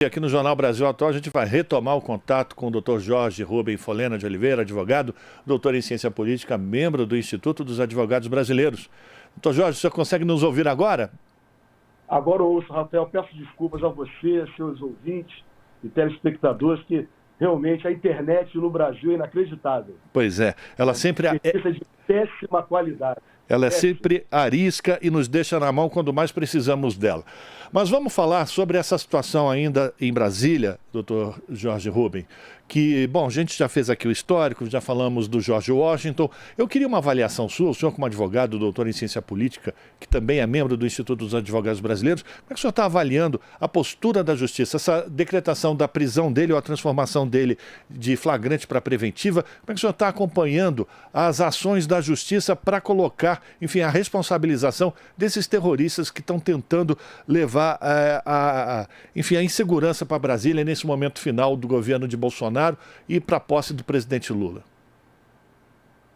E aqui no Jornal Brasil Atual a gente vai retomar o contato com o Dr. Jorge Rubem Folena de Oliveira, advogado, doutor em ciência política, membro do Instituto dos Advogados Brasileiros. Dr. Jorge, o senhor consegue nos ouvir agora? Agora ouço, Rafael. Peço desculpas a você, seus ouvintes e telespectadores, que realmente a internet no Brasil é inacreditável. Pois é, ela sempre é de péssima qualidade. Ela é sempre arisca e nos deixa na mão quando mais precisamos dela. Mas vamos falar sobre essa situação ainda em Brasília, doutor Jorge Rubem, que, bom, a gente já fez aqui o histórico, já falamos do George Washington. Eu queria uma avaliação sua, o senhor como advogado, doutor em ciência política, que também é membro do Instituto dos Advogados Brasileiros, como é que o senhor está avaliando a postura da justiça, essa decretação da prisão dele ou a transformação dele de flagrante para preventiva? Como é que o senhor está acompanhando as ações da justiça para colocar, enfim, a responsabilização desses terroristas que estão tentando levar a insegurança para Brasília nesse momento final do governo de Bolsonaro e para a posse do presidente Lula?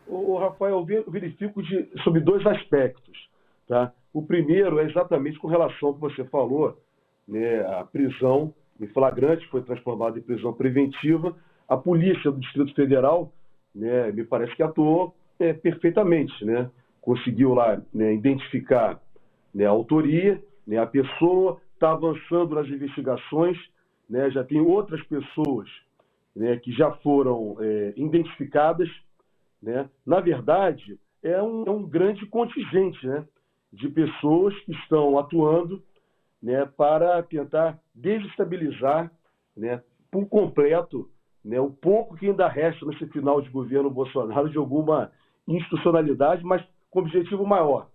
O Rafael, eu verifico sobre dois aspectos. Tá? O primeiro é exatamente com relação ao que você falou, né, a prisão em flagrante foi transformada em prisão preventiva. A polícia do Distrito Federal, né, me parece que atuou perfeitamente, né? Conseguiu lá, né, identificar, né, a autoria, né, a pessoa, está avançando nas investigações, né, já tem outras pessoas, né, que já foram identificadas, né. Na verdade, é um grande contingente, né, de pessoas que estão atuando, né, para tentar desestabilizar, né, por completo, né, o pouco que ainda resta nesse final de governo Bolsonaro de alguma institucionalidade, mas com objetivo maior,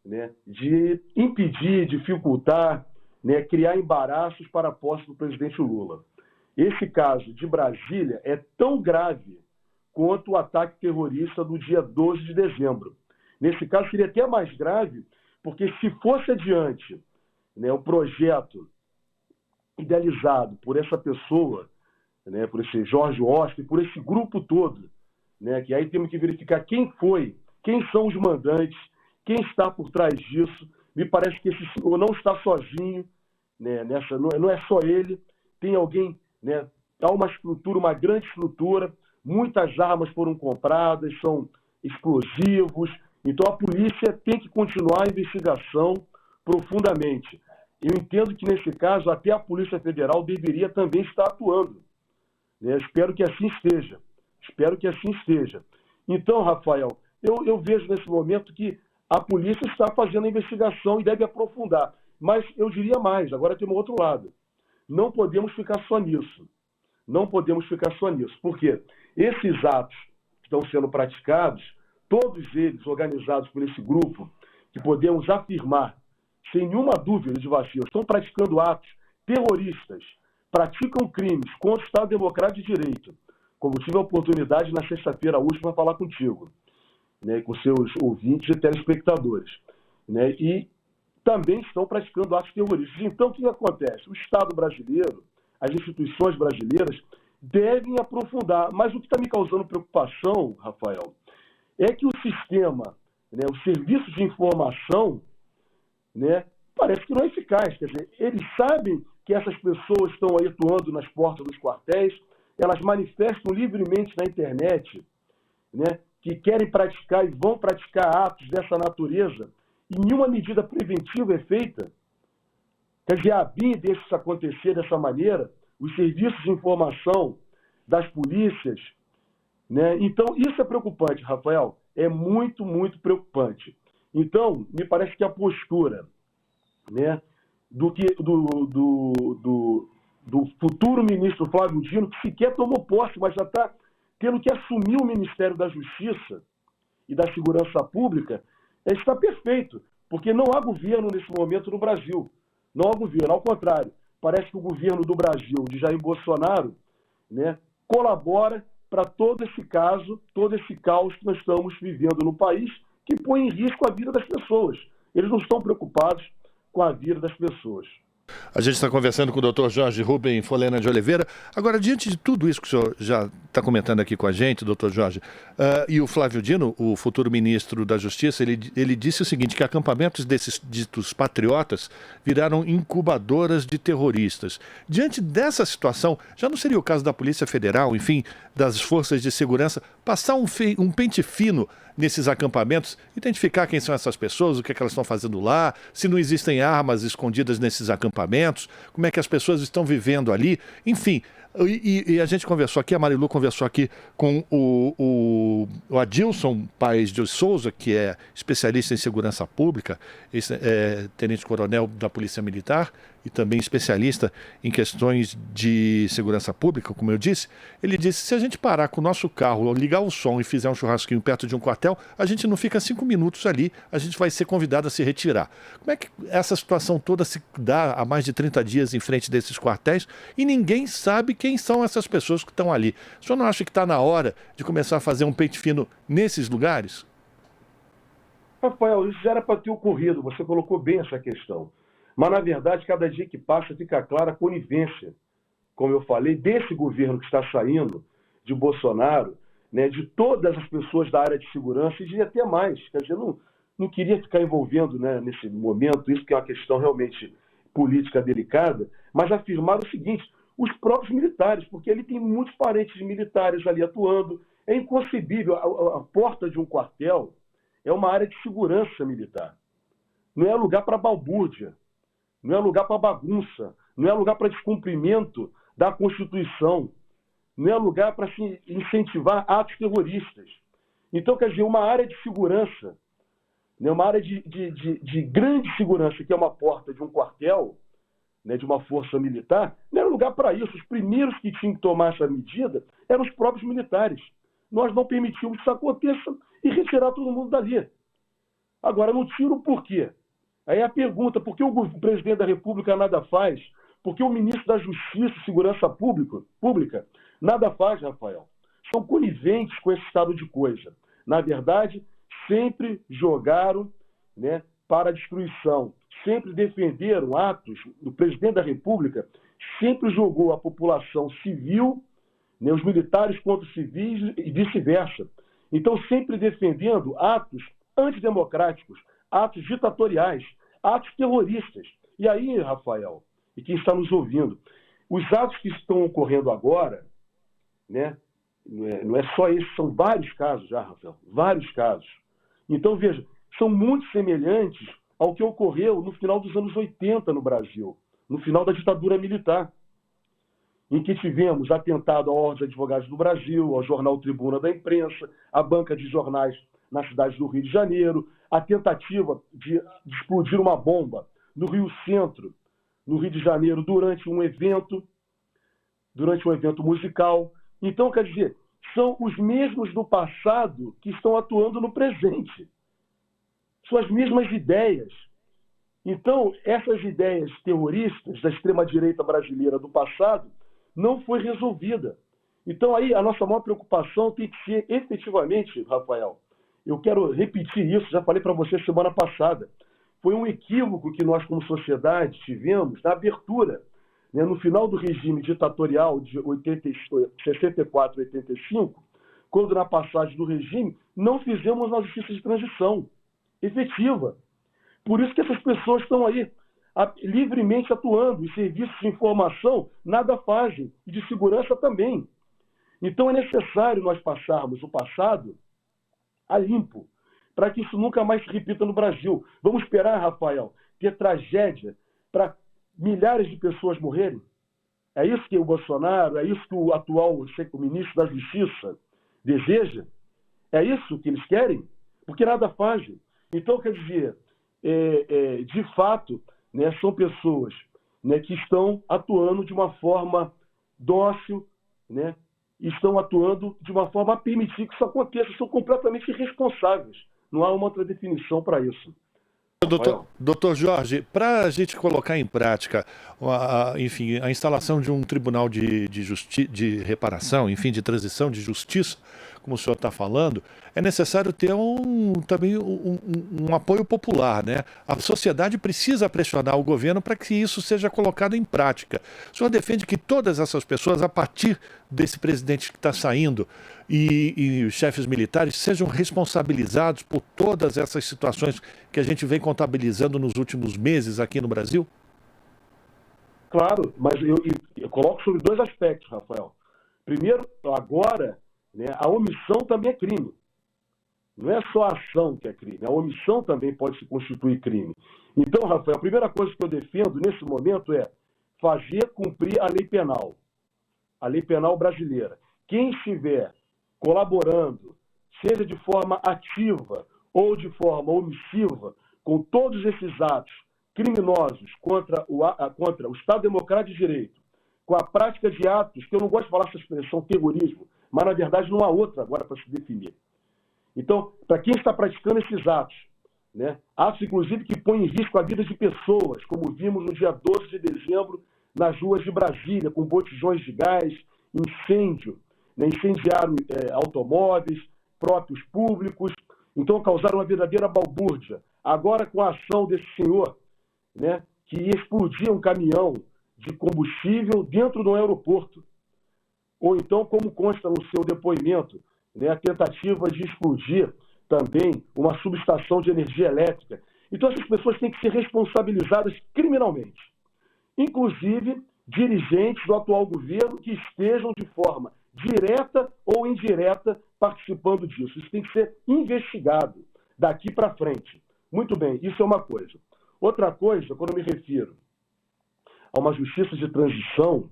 né, de impedir, dificultar, né, criar embaraços para a posse do presidente Lula. Esse caso de Brasília é tão grave quanto o ataque terrorista do dia 12 de dezembro. Nesse caso seria até mais grave, porque se fosse adiante, né, o projeto idealizado por essa pessoa, né, por esse George Washington, por esse grupo todo, né, que aí temos que verificar quem foi, quem são os mandantes, quem está por trás disso. Me parece que esse senhor não está sozinho, né, não é só ele, tem alguém, né, há uma estrutura, uma grande estrutura, muitas armas foram compradas, são explosivos, então a polícia tem que continuar a investigação profundamente. Eu entendo que nesse caso até a Polícia Federal deveria também estar atuando, né? Espero que assim esteja. Então, Rafael, eu vejo nesse momento que a polícia está fazendo a investigação e deve aprofundar. Mas eu diria mais, agora tem um outro lado. Não podemos ficar só nisso. Por quê? Esses atos que estão sendo praticados, todos eles organizados por esse grupo, que podemos afirmar, sem nenhuma dúvida de vacilo, estão praticando atos terroristas, praticam crimes contra o Estado Democrático de Direito, como tive a oportunidade na sexta-feira última falar contigo, né, com seus ouvintes e telespectadores, né, e também estão praticando atos terroristas. Então, o que acontece? O Estado brasileiro, as instituições brasileiras devem aprofundar. Mas o que está me causando preocupação, Rafael, é que o sistema, né, os serviços de informação, né, parece que não é eficaz. Quer dizer, eles sabem que essas pessoas estão aí atuando nas portas dos quartéis, elas manifestam livremente na internet, né, que querem praticar e vão praticar atos dessa natureza, e nenhuma medida preventiva é feita. Quer dizer, a BIM deixa isso acontecer dessa maneira, os serviços de informação das polícias, né? Então, isso é preocupante, Rafael, é muito, muito preocupante. Então, me parece que a postura, né, do futuro ministro Flávio Dino, que sequer tomou posse, mas já está tendo que assumir o Ministério da Justiça e da Segurança Pública, está perfeito, porque não há governo nesse momento no Brasil. Não há governo, ao contrário. Parece que o governo do Brasil, de Jair Bolsonaro, né, colabora para todo esse caso, todo esse caos que nós estamos vivendo no país, que põe em risco a vida das pessoas. Eles não estão preocupados com a vida das pessoas. A gente está conversando com o Dr. Jorge Rubem Folena de Oliveira. Agora, diante de tudo isso que o senhor já está comentando aqui com a gente, Dr. Jorge, e o Flávio Dino, o futuro ministro da Justiça, ele disse o seguinte, que acampamentos desses ditos patriotas viraram incubadoras de terroristas. Diante dessa situação, já não seria o caso da Polícia Federal, enfim, das forças de segurança, passar um pente fino nesses acampamentos, identificar quem são essas pessoas, o que é que elas estão fazendo lá, se não existem armas escondidas nesses acampamentos, como é que as pessoas estão vivendo ali, enfim. E a gente conversou aqui, a Marilu conversou aqui com o Adilson Paes de Souza, que é especialista em segurança pública, tenente-coronel da Polícia Militar e também especialista em questões de segurança pública, como eu disse. Ele disse, se a gente parar com o nosso carro, ligar o som e fizer um churrasquinho perto de um quartel, a gente não fica 5 minutos ali, a gente vai ser convidado a se retirar. Como é que essa situação toda se dá há mais de 30 dias em frente desses quartéis e ninguém sabe quem são essas pessoas que estão ali? O senhor não acha que está na hora de começar a fazer um pente fino nesses lugares? Rafael, isso já era para ter ocorrido, você colocou bem essa questão. Mas, na verdade, cada dia que passa fica clara a conivência, como eu falei, desse governo que está saindo, de Bolsonaro, né, de todas as pessoas da área de segurança, e de até mais. Quer dizer, não queria ficar envolvendo, né, nesse momento, isso que é uma questão realmente política delicada, mas afirmar o seguinte, os próprios militares, porque ele tem muitos parentes militares ali atuando. É inconcebível, a porta de um quartel é uma área de segurança militar. Não é lugar para balbúrdia, não é lugar para bagunça, não é lugar para descumprimento da Constituição, não é lugar para se incentivar atos terroristas. Então, quer dizer, uma área de segurança, né, uma área de grande segurança, que é uma porta de um quartel, né, de uma força militar, não era lugar para isso. Os primeiros que tinham que tomar essa medida eram os próprios militares. Nós não permitimos que isso aconteça e retirar todo mundo dali. Agora, não tiro por quê? Aí a pergunta, por que o presidente da República nada faz? Por que o ministro da Justiça e Segurança Pública nada faz, Rafael? São coniventes com esse estado de coisa. Na verdade, sempre jogaram, né, para a destruição, sempre defenderam atos. O presidente da República sempre jogou a população civil, né, os militares contra os civis e vice-versa. Então, sempre defendendo atos antidemocráticos, atos ditatoriais, atos terroristas. E aí, Rafael, e quem está nos ouvindo, os atos que estão ocorrendo agora, né, não é só esse, são vários casos já, Rafael, vários casos. Então, veja, são muito semelhantes ao que ocorreu no final dos anos 80 no Brasil, no final da ditadura militar, em que tivemos atentado à Ordem dos Advogados do Brasil, ao jornal Tribuna da Imprensa, à banca de jornais na cidade do Rio de Janeiro, a tentativa de explodir uma bomba no Rio Centro, no Rio de Janeiro, durante um evento musical. Então, quer dizer, são os mesmos do passado que estão atuando no presente. São as mesmas ideias. Então, essas ideias terroristas da extrema-direita brasileira do passado não foi resolvida. Então, aí, a nossa maior preocupação tem que ser, efetivamente, Rafael, eu quero repetir isso, já falei para você semana passada, foi um equívoco que nós, como sociedade, tivemos na abertura, né, no final do regime ditatorial de 64 e 85, quando, na passagem do regime, não fizemos uma justiça de transição efetiva. Por isso que essas pessoas estão aí, livremente atuando, e serviços de informação nada fazem, e de segurança também. Então é necessário nós passarmos o passado a limpo, para que isso nunca mais se repita no Brasil. Vamos esperar, Rafael, ter tragédia para milhares de pessoas morrerem? É isso que o Bolsonaro, é isso que o atual ministro da Justiça deseja? É isso que eles querem? Porque nada fazem. Então, quer dizer, de fato, né, são pessoas, né, que estão atuando de uma forma dócil, né, estão atuando de uma forma a permitir que isso aconteça, são completamente irresponsáveis. Não há uma outra definição para isso. Doutor Jorge, para a gente colocar em prática, enfim, a instalação de um tribunal de reparação, enfim, de transição de justiça, como o senhor está falando, é necessário ter também um apoio popular, né? A sociedade precisa pressionar o governo para que isso seja colocado em prática. O senhor defende que todas essas pessoas, a partir desse presidente que está saindo, e os chefes militares sejam responsabilizados por todas essas situações que a gente vem contabilizando nos últimos meses aqui no Brasil? Claro, mas eu coloco sobre dois aspectos, Rafael. Primeiro, agora, né, a omissão também é crime. Não é só a ação que é crime, a omissão também pode se constituir crime. Então, Rafael, a primeira coisa que eu defendo nesse momento é fazer cumprir a lei penal brasileira. Quem estiver colaborando, seja de forma ativa ou de forma omissiva, com todos esses atos criminosos contra o Estado Democrático de Direito, com a prática de atos, que eu não gosto de falar essa expressão terrorismo, mas na verdade não há outra agora para se definir. Então, para quem está praticando esses atos, né, atos inclusive que põem em risco a vida de pessoas, como vimos no dia 12 de dezembro nas ruas de Brasília, com botijões de gás, incêndio, né, incendiaram automóveis, próprios públicos, então causaram uma verdadeira balbúrdia. Agora, com a ação desse senhor, né, que explodia um caminhão de combustível dentro do aeroporto, ou então, como consta no seu depoimento, né, a tentativa de explodir também uma subestação de energia elétrica. Então, essas pessoas têm que ser responsabilizadas criminalmente, inclusive dirigentes do atual governo que estejam de forma direta ou indireta participando disso. Isso tem que ser investigado daqui para frente. Muito bem, isso é uma coisa. Outra coisa, quando eu me refiro a uma justiça de transição,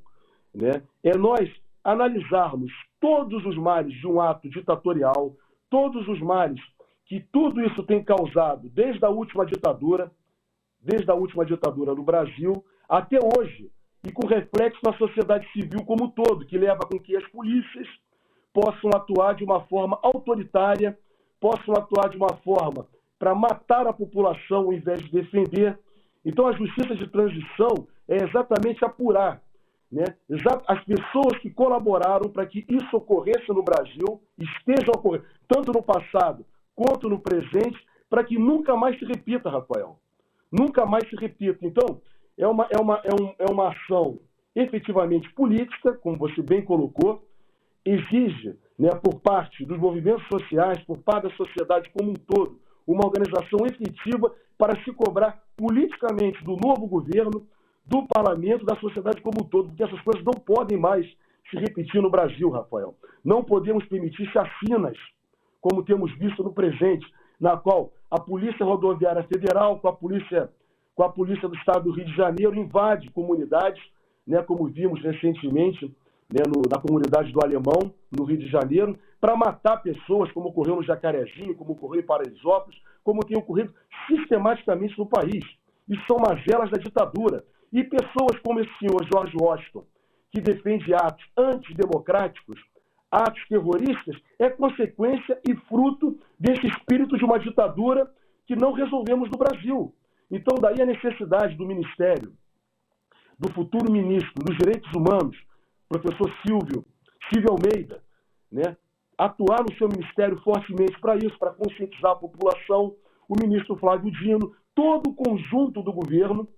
né, é nós analisarmos todos os males de um ato ditatorial, todos os males que tudo isso tem causado desde a última ditadura no Brasil até hoje, e com reflexo na sociedade civil como um todo, que leva com que as polícias possam atuar de uma forma autoritária, possam atuar de uma forma para matar a população ao invés de defender. Então, a justiça de transição é exatamente apurar, né, as pessoas que colaboraram para que isso ocorresse no Brasil, estejam ocorrendo, tanto no passado quanto no presente, para que nunca mais se repita, Rafael. Nunca mais se repita. Então, é uma ação efetivamente política, como você bem colocou, exige, né, por parte dos movimentos sociais, por parte da sociedade como um todo, uma organização efetiva para se cobrar politicamente do novo governo, do parlamento, da sociedade como um todo, porque essas coisas não podem mais se repetir no Brasil, Rafael. Não podemos permitir chacinas, como temos visto no presente, na qual a Polícia Rodoviária Federal, com a Polícia do Estado do Rio de Janeiro, invade comunidades, né, como vimos recentemente, né, na comunidade do Alemão, no Rio de Janeiro, para matar pessoas, como ocorreu no Jacarezinho, como ocorreu em Paraisópolis, como tem ocorrido sistematicamente no país. Isso são mazelas da ditadura. E pessoas como esse senhor George Washington, que defende atos antidemocráticos, atos terroristas, é consequência e fruto desse espírito de uma ditadura que não resolvemos no Brasil. Então, daí a necessidade do Ministério, do futuro ministro dos Direitos Humanos, professor Silvio Almeida, né, atuar no seu ministério fortemente para isso, para conscientizar a população, o ministro Flávio Dino, todo o conjunto do governo,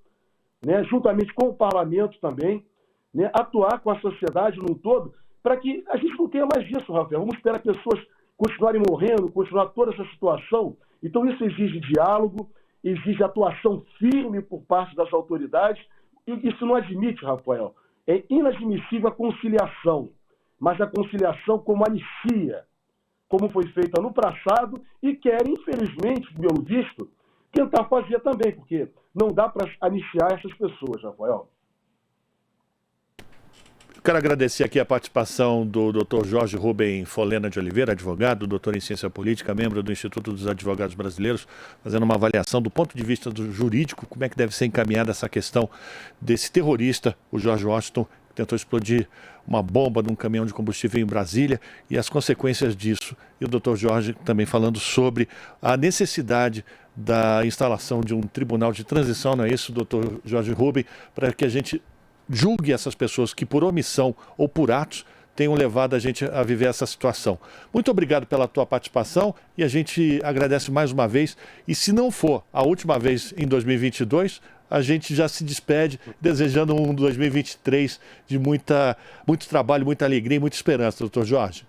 né, juntamente com o parlamento também, né, atuar com a sociedade num todo, para que a gente não tenha mais disso, Rafael. Vamos esperar pessoas continuarem morrendo, continuar toda essa situação. Então isso exige diálogo, exige atuação firme por parte das autoridades, e isso não admite, Rafael, é inadmissível a conciliação, mas a conciliação como anistia, como foi feita no passado, e querem, infelizmente, pelo visto, tentar fazer também, porque não dá para anistiar essas pessoas, Rafael. Quero agradecer aqui a participação do Dr. Jorge Rubem Folena de Oliveira, advogado, doutor em ciência política, membro do Instituto dos Advogados Brasileiros, fazendo uma avaliação do ponto de vista do jurídico, como é que deve ser encaminhada essa questão desse terrorista, o George Washington, que tentou explodir uma bomba num caminhão de combustível em Brasília e as consequências disso. E o Dr. Jorge também falando sobre a necessidade da instalação de um tribunal de transição, não é isso, Dr. Jorge Rubem, para que a gente julgue essas pessoas que por omissão ou por atos tenham levado a gente a viver essa situação. Muito obrigado pela tua participação e a gente agradece mais uma vez. E se não for a última vez em 2022, a gente já se despede desejando um 2023 de muito trabalho, muita alegria e muita esperança, doutor Jorge.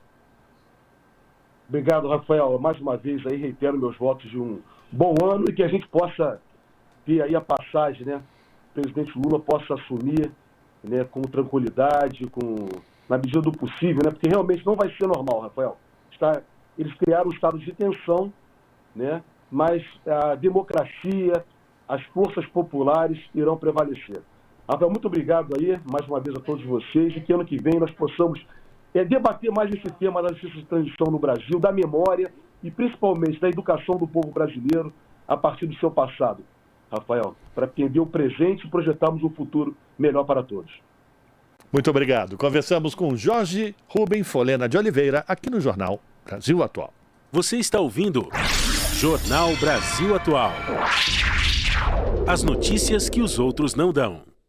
Obrigado, Rafael. Mais uma vez aí reitero meus votos de um bom ano e que a gente possa ter aí a passagem, né? O presidente Lula possa assumir, né, com tranquilidade, na medida do possível, né? Porque realmente não vai ser normal, Rafael. Eles criaram um estado de tensão, né? Mas a democracia, as forças populares irão prevalecer. Rafael, muito obrigado aí, mais uma vez a todos vocês, e que ano que vem nós possamos debater mais esse tema da justiça de transição no Brasil, da memória e principalmente da educação do povo brasileiro a partir do seu passado, Rafael, para entender o presente e projetarmos um futuro melhor para todos. Muito obrigado. Conversamos com Jorge Rubem Folena de Oliveira, aqui no Jornal Brasil Atual. Você está ouvindo Jornal Brasil Atual. As notícias que os outros não dão.